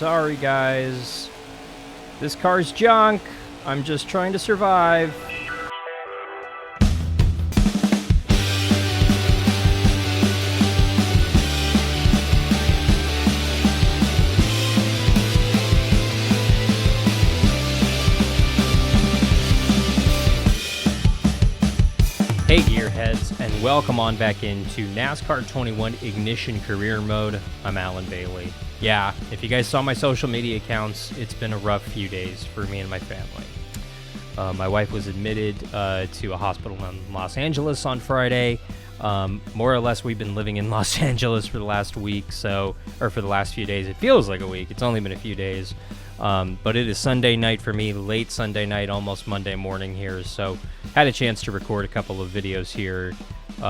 Sorry, guys. This car's junk. I'm just trying to survive. Hey gearheads, and welcome on back into NASCAR 21 Ignition Career Mode. I'm Alan Bailey. Yeah, if you guys saw my social media accounts, it's been a rough few days for me and my family. My wife was admitted to a hospital in Los Angeles on Friday. More or less, we've been living in Los Angeles for the last week, or for the last few days. It feels like a week. It's only been a few days. But it is Sunday night for me, late Sunday night, almost Monday morning here, so had a chance to record a couple of videos here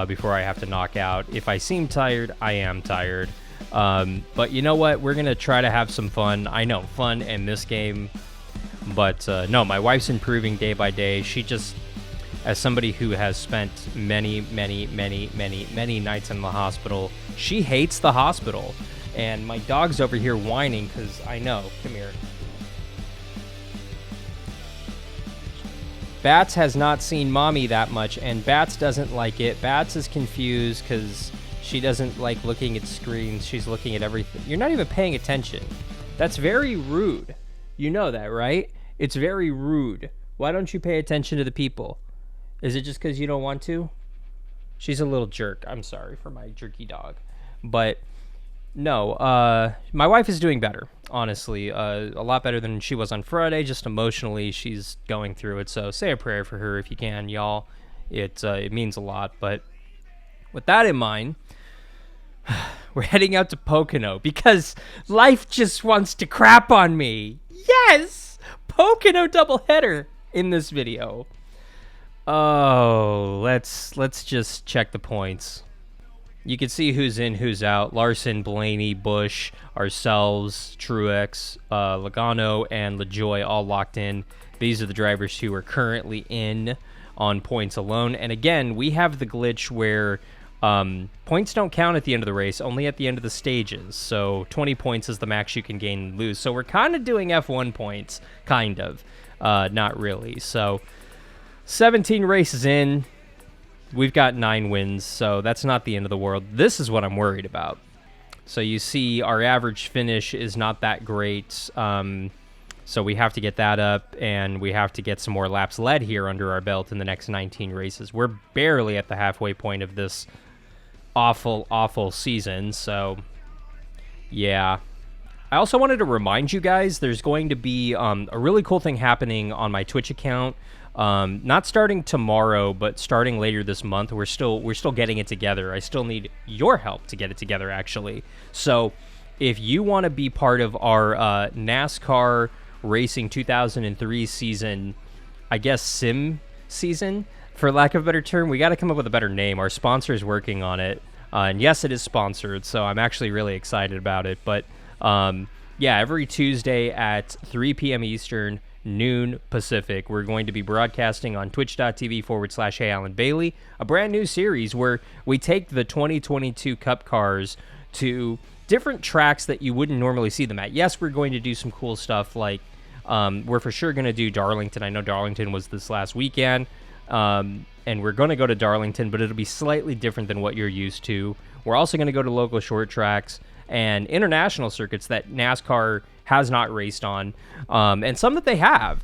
before I have to knock out. If I seem tired, I am tired. But you know what? We're going to try to have some fun. I know, fun in this game. But no, my wife's improving day by day. She just, as somebody who has spent many nights in the hospital, she hates the hospital. And my dog's over here whining because I know. Come here. Bats has not seen Mommy that much, and Bats doesn't like it. Bats is confused because she doesn't like looking at screens. She's looking at everything. You're not even paying attention. That's very rude. You know that, right? It's very rude. Why don't you pay attention to the people? Is it just because you don't want to? She's a little jerk. I'm sorry for my jerky dog. But no, my wife is doing better, honestly. A lot better than she was on Friday. Just emotionally, she's going through it. So say a prayer for her if you can, y'all. It means a lot. But with that in mind, we're heading out to Pocono because life just wants to crap on me. Yes! Pocono doubleheader in this video. Oh, let's just check the points. You can see who's in, who's out. Larson, Blaney, Bush, ourselves, Truex, Logano, and LaJoy all locked in. These are the drivers who are currently in on points alone. And again, we have the glitch where points don't count at the end of the race, only at the end of the stages. So 20 points is the max you can gain and lose. So we're kind of doing F1 points, kind of. Not really. So 17 races in. We've got 9 wins, so that's not the end of the world. This is what I'm worried about. So you see our average finish is not that great, so we have to get that up, and we have to get some more laps led here under our belt in the next 19 races. We're barely at the halfway point of this awful season, so yeah. I also wanted to remind you guys there's going to be a really cool thing happening on my Twitch account. Not starting tomorrow, but starting later this month. We're still getting it together. I still need your help to get it together, actually. So if you want to be part of our NASCAR Racing 2003 season, I guess sim season, for lack of a better term, we got to come up with a better name. Our sponsor is working on it. And yes, it is sponsored, so I'm actually really excited about it. But yeah, every Tuesday at 3 p.m. Eastern, noon Pacific, we're going to be broadcasting on twitch.tv/Hey Alan Bailey, a brand new series where we take the 2022 Cup cars to different tracks that you wouldn't normally see them at. Yes, we're going to do some cool stuff like we're for sure going to do Darlington. I know Darlington was this last weekend, and we're going to go to Darlington, but it'll be slightly different than what you're used to. We're also going to go to local short tracks and international circuits that NASCAR has not raced on, and some that they have.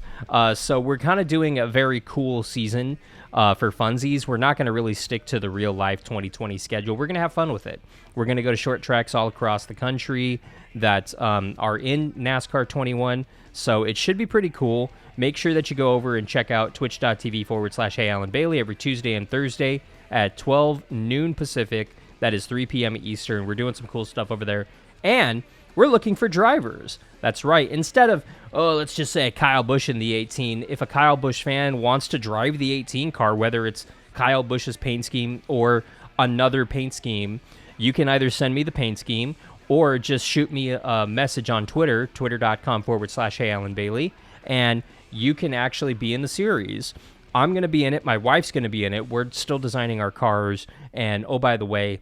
So we're kind of doing a very cool season for funsies. We're not going to really stick to the real-life 2020 schedule. We're going to have fun with it. We're going to go to short tracks all across the country that are in NASCAR 21, so it should be pretty cool. Make sure that you go over and check out twitch.tv/Hey Alan Bailey every Tuesday and Thursday at 12 noon Pacific. That is 3 p.m. Eastern. We're doing some cool stuff over there. And we're looking for drivers. That's right. Instead of, let's just say Kyle Busch in the 18, if a Kyle Busch fan wants to drive the 18 car, whether it's Kyle Busch's paint scheme or another paint scheme, you can either send me the paint scheme or just shoot me a message on Twitter, twitter.com/Hey Alan Bailey, and you can actually be in the series. I'm going to be in it. My wife's going to be in it. We're still designing our cars. And, oh, by the way,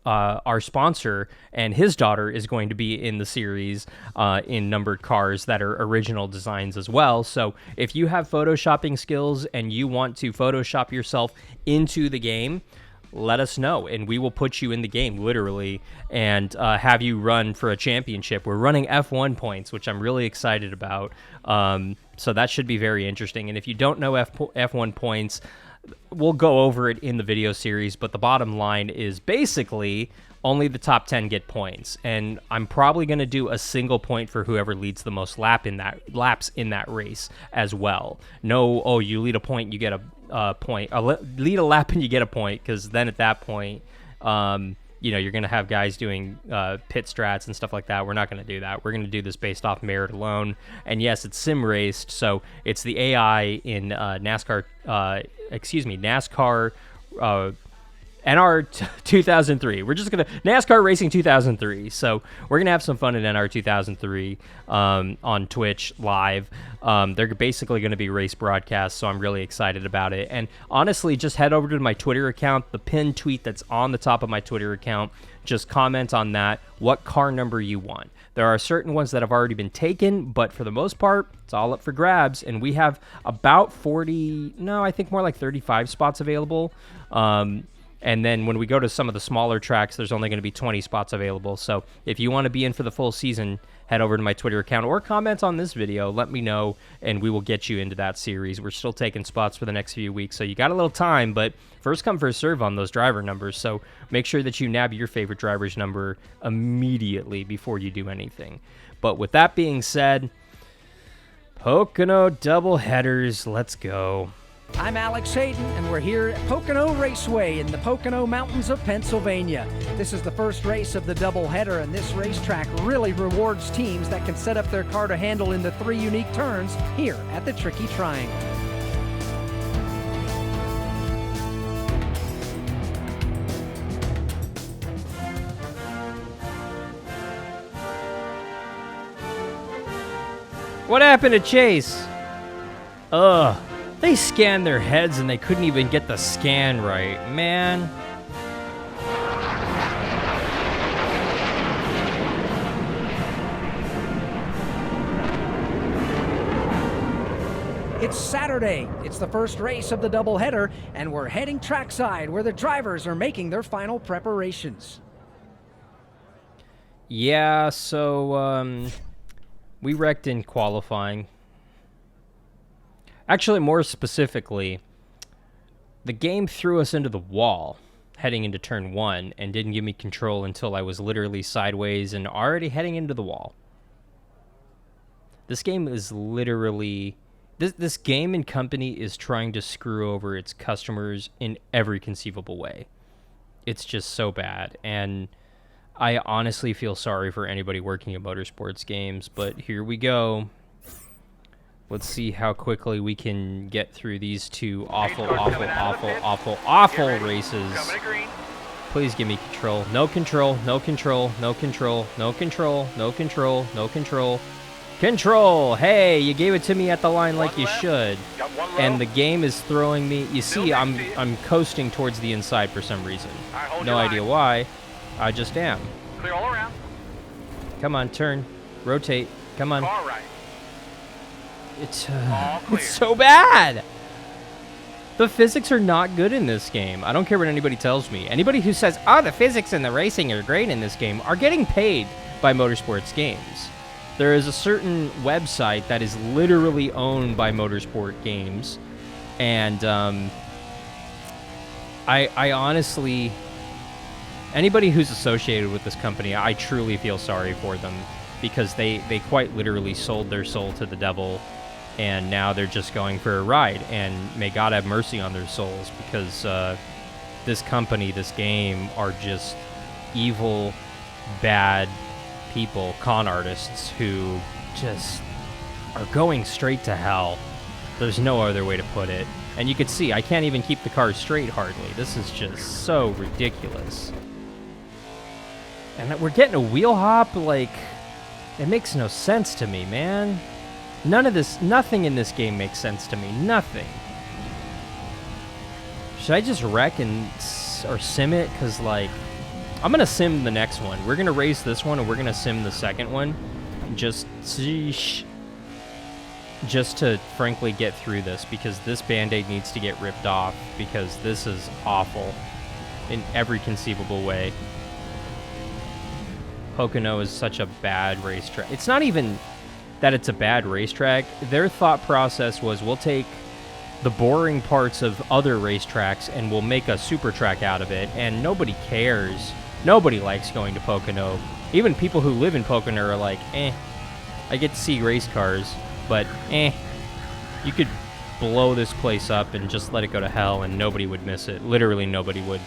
our sponsor, and his daughter is going to be in the series in numbered cars that are original designs as well. So if you have photoshopping skills and you want to Photoshop yourself into the game, let us know, and we will put you in the game, literally, and have you run for a championship. We're running F1 points, which I'm really excited about. So that should be very interesting. And if you don't know F1 points, we'll go over it in the video series, but the bottom line is basically only the top 10 get points, and I'm probably going to do a single point for whoever leads the most laps in that race as well. No, oh, you lead a point, you get a point. Lead a lap and you get a point, because then at that point, you're going to have guys doing pit strats and stuff like that. We're not going to do that. We're going to do this based off merit alone. And yes, it's sim raced, so it's the AI in NASCAR NR 2003. We're just going to NASCAR Racing 2003. So we're going to have some fun in NR 2003 on Twitch live. They're basically going to be race broadcasts, so I'm really excited about it. And honestly, just head over to my Twitter account, the pinned tweet that's on the top of my Twitter account. Just comment on that, what car number you want. There are certain ones that have already been taken, but for the most part, it's all up for grabs. And we have about 35 spots available. And then when we go to some of the smaller tracks, there's only going to be 20 spots available. So if you want to be in for the full season, head over to my Twitter account or comment on this video. Let me know, and we will get you into that series. We're still taking spots for the next few weeks, so you got a little time, but first come, first serve on those driver numbers. So make sure that you nab your favorite driver's number immediately before you do anything. But with that being said, Pocono double headers, let's go. I'm Alex Hayden, and we're here at Pocono Raceway in the Pocono Mountains of Pennsylvania. This is the first race of the doubleheader, and this racetrack really rewards teams that can set up their car to handle in the 3 unique turns here at the Tricky Triangle. What happened to Chase? Ugh. They scanned their heads and they couldn't even get the scan right, man. It's Saturday. It's the first race of the doubleheader, and we're heading trackside where the drivers are making their final preparations. Yeah, so we wrecked in qualifying. Actually, more specifically, the game threw us into the wall heading into turn 1 and didn't give me control until I was literally sideways and already heading into the wall. This game is literally... This game and company is trying to screw over its customers in every conceivable way. It's just so bad, and I honestly feel sorry for anybody working in motorsports games, but here we go. Let's see how quickly we can get through these two awful races. Please give me control. No control, no control, no control, no control, no control, no control. Control! Hey, you gave it to me at the line like you should. And the game is throwing me... You see, I'm coasting towards the inside for some reason. No idea why. I just am. Clear all around. Come on, turn. Rotate. Come on. All right. It's so bad. The physics are not good in this game. I don't care what anybody tells me. Anybody who says, oh, the physics and the racing are great in this game are getting paid by motorsports games. There is a certain website that is literally owned by Motorsport Games, and I honestly, anybody who's associated with this company, I truly feel sorry for them, because they quite literally sold their soul to the devil, and now they're just going for a ride, and may God have mercy on their souls, because this company, this game, are just evil, bad people, con artists who just are going straight to hell. There's no other way to put it. And you can see, I can't even keep the car straight hardly. This is just so ridiculous. And we're getting a wheel hop, like, it makes no sense to me, man. Nothing in this game makes sense to me. Nothing. Should I just wreck or sim it? Because, like, I'm going to sim the next one. We're going to race this one, and we're going to sim the second one. Just to frankly get through this, because this Band-Aid needs to get ripped off, because this is awful in every conceivable way. Pocono is such a bad racetrack. It's not even that it's a bad racetrack. Their thought process was, we'll take the boring parts of other racetracks and we'll make a super track out of it, and nobody cares. Nobody likes going to Pocono. Even people who live in Pocono are like, I get to see race cars, but you could blow this place up and just let it go to hell and nobody would miss it. Literally nobody would.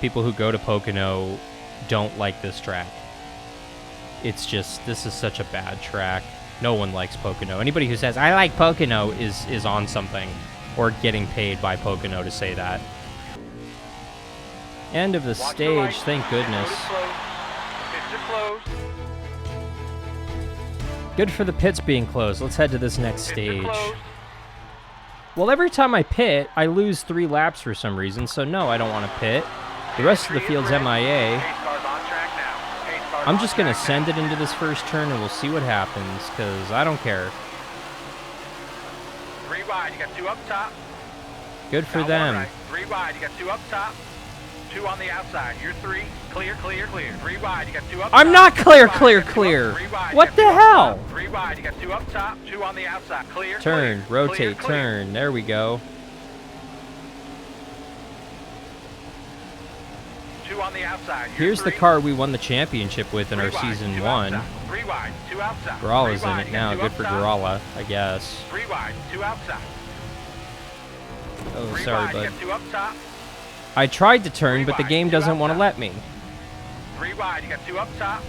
People who go to Pocono don't like this track. It's just, this is such a bad track. No one likes Pocono. Anybody who says, I like Pocono is on something, or getting paid by Pocono to say that. End of the stage, thank goodness. Good for the pits being closed. Let's head to this next stage. Well, every time I pit, I lose 3 laps for some reason, so no, I don't want to pit. The rest of the field's MIA. I'm just going to send it into this first turn and we'll see what happens, because I don't care. 3 wide, you got 2 up top. Good for them. Right. 3 wide, you got 2 up top. 2 on the outside. You're 3. Clear, clear, clear. 3 wide, you got 2 up top. I'm not clear, clear, clear. What the hell? 3 wide, you got 2 up top. 2 on the outside. Clear, turn, clear, rotate, clear, turn. There we go. 2 on the outside. Here's the car we won the championship with in our season 1. 3 wide, 2 outside. Garalla's in it now. Good for Garalla, I guess. 3 wide, 2 outside. Oh, sorry, bud. 2 up top. I tried to turn, but the game doesn't want to let me. 3 wide, you got 2 up top.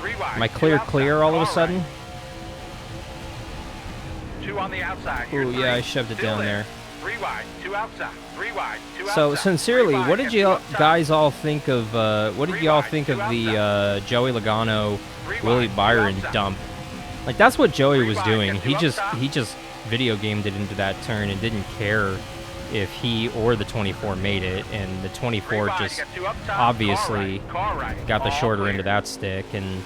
3 wide. Am I clear all of a sudden? 2 on the outside. Oh yeah, I shoved it down there. 3 wide, 2 outside. 3 wide, 2 outside. So sincerely, what did you guys all think of? What did y'all think of the Joey Logano, Willie Byron dump? Like, that's what Joey was doing. He just video gamed it into that turn and didn't care if he or the 24 made it, and the 24 just obviously got the shorter end of that stick. And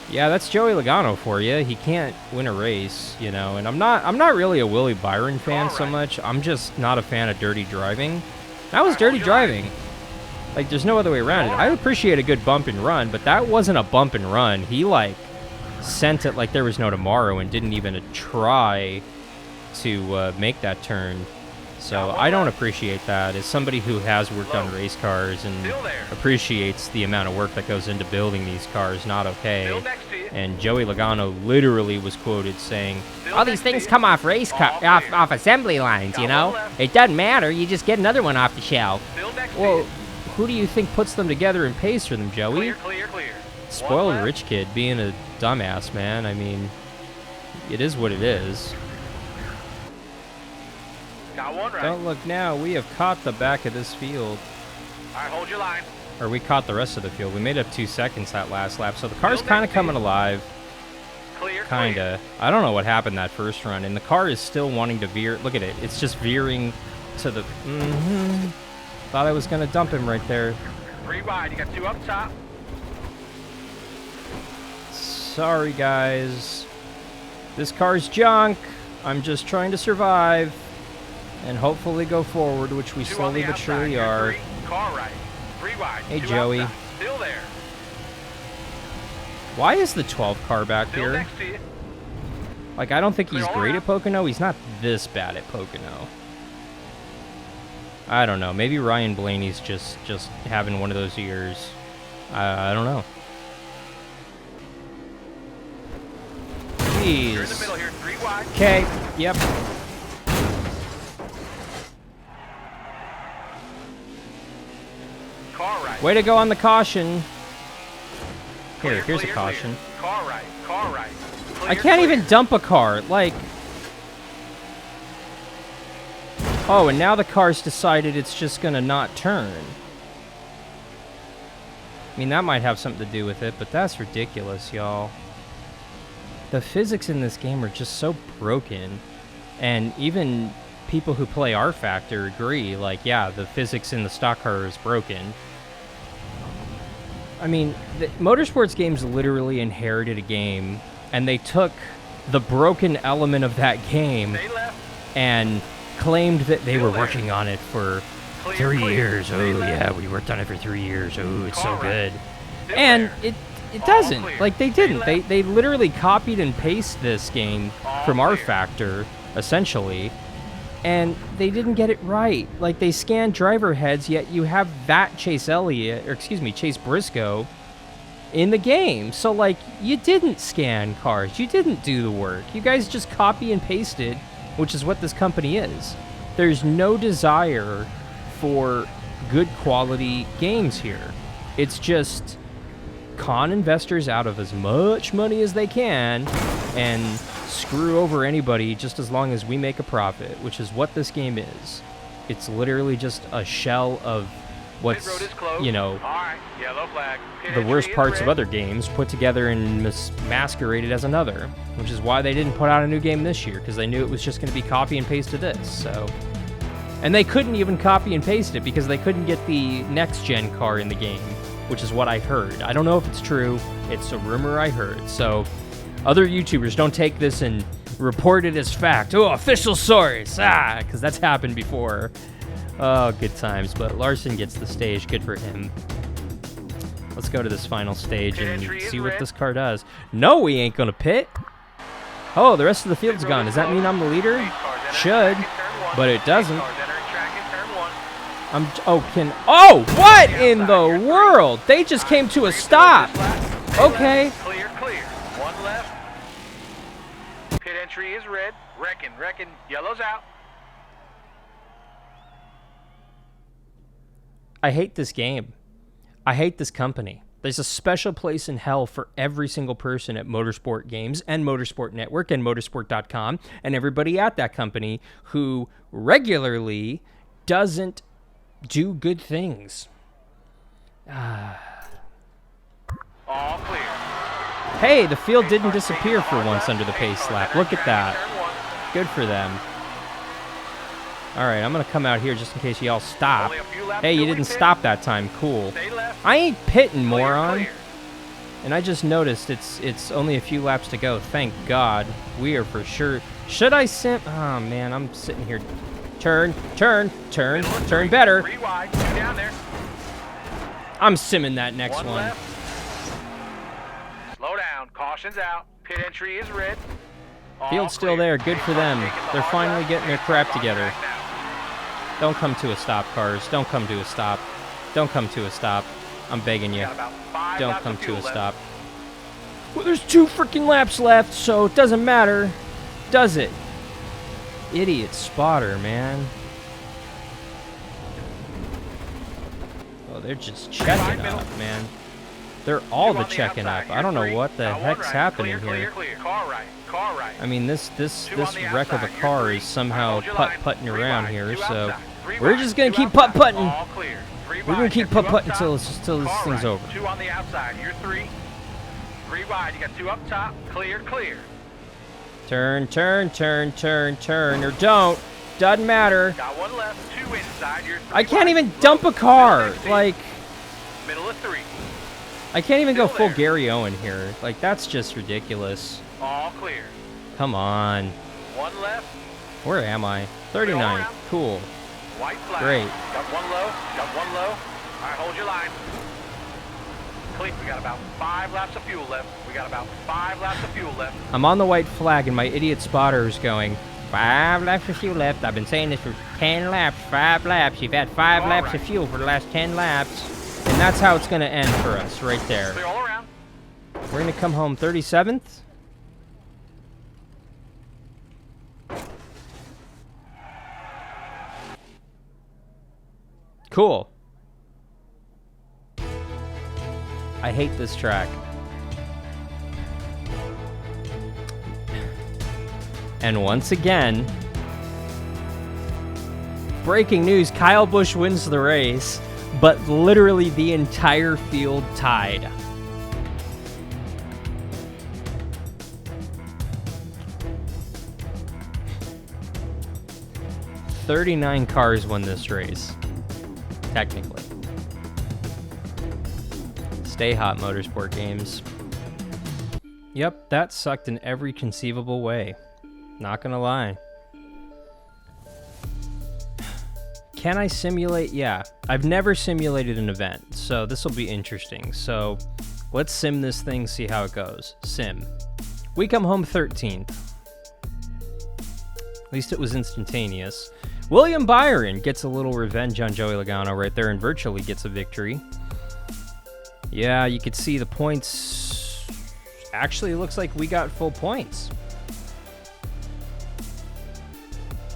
yeah, that's Joey Logano for you. He can't win a race, you know. And I'm not really a Willie Byron fan so much. I'm just not a fan of dirty driving. That was dirty driving. Like, there's no other way around it. I appreciate a good bump and run, but that wasn't a bump and run. He like sent it like there was no tomorrow and didn't even try to make that turn. So I don't appreciate that. As somebody who has worked on race cars and appreciates the amount of work that goes into building these cars, not okay. And Joey Logano literally was quoted saying, all these things come off off assembly lines, you know? It doesn't matter, you just get another one off the shelf. Well, who do you think puts them together and pays for them, Joey? Spoiled rich kid being a dumbass, man. I mean, it is what it is. Got one right. Don't look now. We have caught the back of this field. All right, hold your line. Or we caught the rest of the field. We made up 2 seconds that last lap. So the car's kind of coming alive. Clear. Kind of. I don't know what happened that first run. And the car is still wanting to veer. Look at it. It's just veering to the... Thought I was going to dump him right there. 3 wide. You got 2 up top. Sorry, guys. This car's junk. I'm just trying to survive. And hopefully go forward, which we slowly but surely are. Car right. 3 wide. Hey, Joey. Still there. Why is the 12 car back Still here? next to you. Like, I don't think he's great at Pocono. He's not this bad at Pocono. I don't know. Maybe Ryan Blaney's just having one of those years. I don't know. Jeez. You're in the middle here. 3 wide. Okay. Yep. Car right. Way to go on the caution. Clear, Here's a clear, caution. Clear. Car right. Car right. Clear, I can't even dump a car. Like... Oh, and now the car's decided it's just gonna not turn. I mean, that might have something to do with it, but that's ridiculous, y'all. The physics in this game are just so broken. And even people who play R Factor agree. Like, yeah, the physics in the stock car is broken. I mean, the motorsports games literally inherited a game, and they took the broken element of that game and claimed that they were working on it for 3 years. Oh, yeah, we worked on it for 3 years. Oh, it's so good. And it doesn't. Like, they didn't. They literally copied and pasted this game from R Factor, essentially, and they didn't get it right. Like, they scanned driver heads, yet you have that Chase Briscoe in the game. So, like, you didn't scan cars. You didn't do the work. You guys just copy and pasted, which is what this company is. There's no desire for good quality games here. It's just con investors out of as much money as they can and screw over anybody just as long as we make a profit, which is what this game is. It's literally just a shell of what's, you know, the worst parts of other games put together and masqueraded as another, which is why they didn't put out a new game this year, because they knew it was just going to be copy and paste to this. So, and they couldn't even copy and paste it because they couldn't get the next gen car in the game, which is what I heard. I don't know if it's true. It's a rumor I heard. So other YouTubers, don't take this and report it as fact. Oh, official source. Because that's happened before. Oh, good times. But Larson gets the stage. Good for him. Let's go to this final stage and see what this car does. No, we ain't going to pit. Oh, the rest of the field's gone. Does that mean I'm the leader? Should, but it doesn't. What in the world? They just came to a stop. Okay. Clear. One left. Pit entry is red. Reckon. Yellow's out. I hate this game. I hate this company. There's a special place in hell for every single person at Motorsport Games and Motorsport Network and Motorsport.com and everybody at that company who regularly doesn't do good things. All clear. Hey, the field didn't disappear for once under the pace lap. Look at that. Good for them. All right, I'm going to come out here just in case y'all stop. Hey, you didn't stop that time. Cool. I ain't pitting, moron. And I just noticed it's only a few laps to go. Thank God. We are for sure. Should I sim? Oh, man, I'm sitting here. Turn better. I'm simming that next one. Slow down. Caution's out. Pit entry is red. Field's still there. Good for them. They're finally getting their crap together. Don't come to a stop, cars. Don't come to a stop. Don't come to a stop. I'm begging you. Don't come to a stop. Well, there's 2 freaking laps left, so it doesn't matter, does it? Idiot spotter, man. Oh, they're just checking up, man. They're all the checking up. I don't know what the heck's happening here. I mean, this wreck of a car is somehow putt-putting around here, so we're just gonna keep putt-putting. We're gonna keep putt-putting until this thing's over. 2 on the outside. You're 3. 3 wide. You got 2 up top. Clear. Turn, or don't. Doesn't matter. Got 1 left. 2 inside. You're 3 I can't wide. even dump a car. Like, Middle of 3. I can't even go full Gary Owen here. Like, that's just ridiculous. All clear. Come on. 1 left. Where am I? 39. Cool. White flag. Great. Got 1 low. All right, hold your line. Clear. We got about 5 laps of fuel left. I'm on the white flag, and my idiot spotter is going, 5 laps of fuel left. I've been saying this for 10 laps. 5 laps. You've had 5 laps of fuel for the last 10 laps. And that's how it's going to end for us, right there. Clear all around. We're going to come home 37th. Cool. I hate this track. And once again, breaking news, Kyle Busch wins the race, but literally the entire field tied. 39 cars won this race, technically. Stay hot, Motorsport Games. Yep, that sucked in every conceivable way. Not gonna lie. Can I simulate? Yeah. I've never simulated an event, so this will be interesting. So let's sim this thing, see how it goes. Sim. We come home 13th. At least it was instantaneous. William Byron gets a little revenge on Joey Logano right there and virtually gets a victory. Yeah, you could see the points. Actually, it looks like we got full points.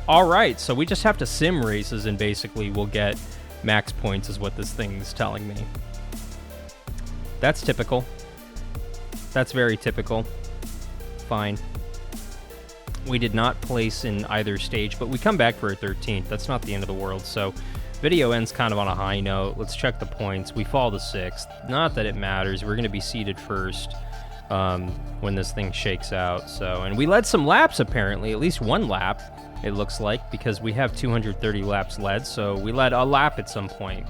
All right, so we just have to sim races and basically we'll get max points is what this thing's telling me. That's typical. That's very typical. Fine. We did not place in either stage, but we come back for a 13th. That's not the end of the world, so video ends kind of on a high note. Let's check the points. We fall to 6th. Not that it matters. We're going to be seated first when this thing shakes out. So, and we led some laps, apparently. At least one lap, it looks like, because we have 230 laps led, so we led a lap at some point.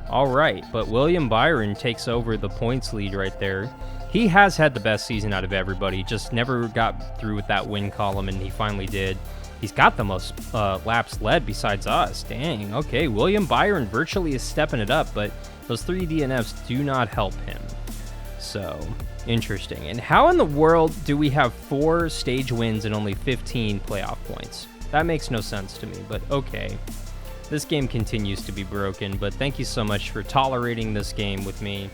All right, but William Byron takes over the points lead right there. He has had the best season out of everybody, just never got through with that win column, and he finally did. He's got the most laps led besides us. Dang, okay, William Byron virtually is stepping it up, but those 3 DNFs do not help him. So, interesting. And how in the world do we have 4 stage wins and only 15 playoff points? That makes no sense to me, but okay. This game continues to be broken, but thank you so much for tolerating this game with me.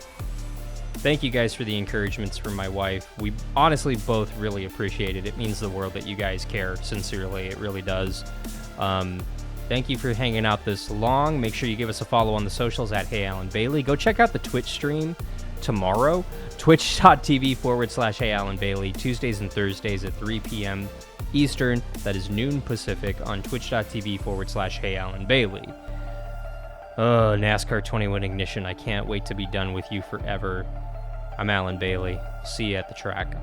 Thank you guys for the encouragements from my wife. We honestly both really appreciate it. It means the world that you guys care. Sincerely, it really does. Thank you for hanging out this long. Make sure you give us a follow on the socials at Hey Alan Bailey. Go check out the Twitch stream tomorrow. Twitch.tv/Hey Alan Bailey. Tuesdays and Thursdays at 3 p.m. Eastern. That is noon Pacific on Twitch.tv/Hey Alan Bailey. Oh, NASCAR 21 Ignition. I can't wait to be done with you forever. I'm Alan Bailey. See you at the track.